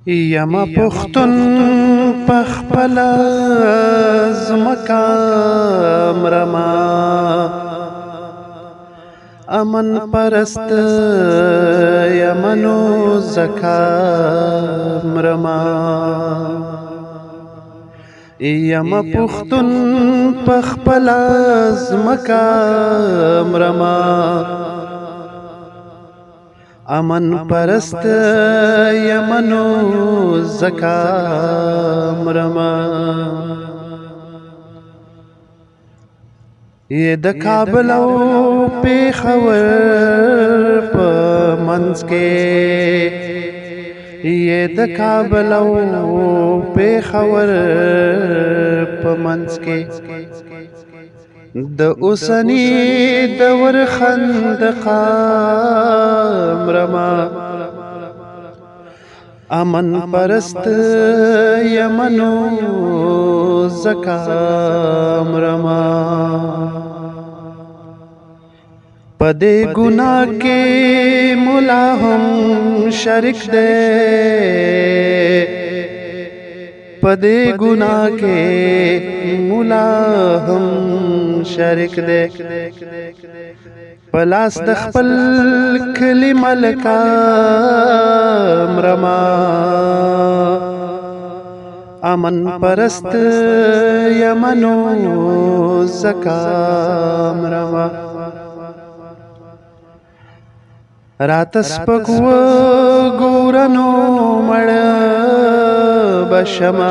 یما پختون پخپلا زمکا مرما امن پرست یمنو زکا مرما یما پختون پخپلا زمکا مرما امن پرست یمنو زکا مرما یہ د کابل او پیښور په منځ کې یہ د کابل او پیښور په منځ کې د اوسنی دور خندقا مرما امن پرست یمنو زکا مرما پدے گناہ کے مولا ہم شرک دے پدے گناہ کے مولا ہم شرک دے پلاس د خپل کلی ملکا مرما امن پرست یمنو زکا مرما رات سپک و ګورنو مړ بشما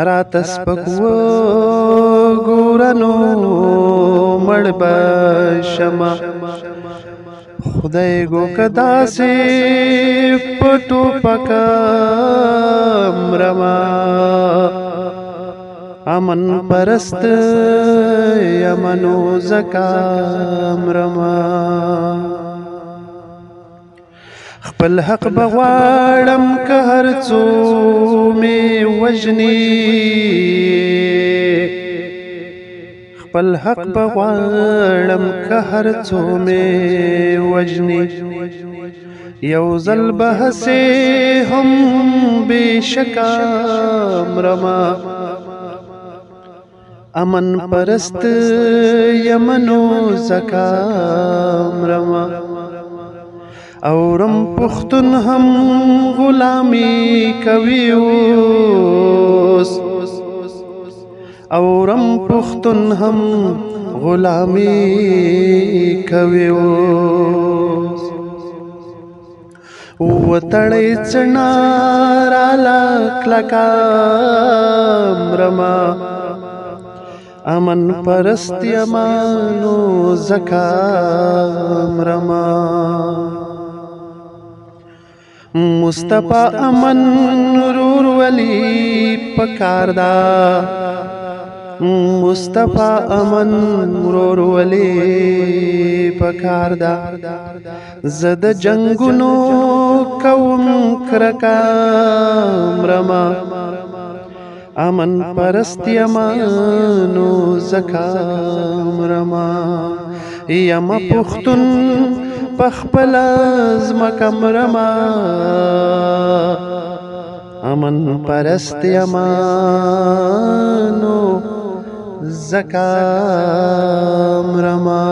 رات سپک و ګورنو مړ بشما خدای گو کدا سے پټو پکا مرما امن پرست یمنو زکا مرما خپل حق بغواړم که هر څو مې وژني خپل حق بغواړم که هر څو مې وژني یو ځل به هسې هم بېشکه مرما امن پرست یمنو زکا مرما اورم پختون هم غلامی کوي اوس اورم پختون هم غلامی کوي اوس وتړی څڼه راله کلکه مرما امن پرست یمنو زکا مرما مصطفی امن رور ولی پکار دا مصطفی امن رور ولی پکار دا زد جنگونو کوم کرکا مرما امن پرست یمنو زکا مرما یما پختون پخپل زمکا مرما امن پرست یمنو زکا مرما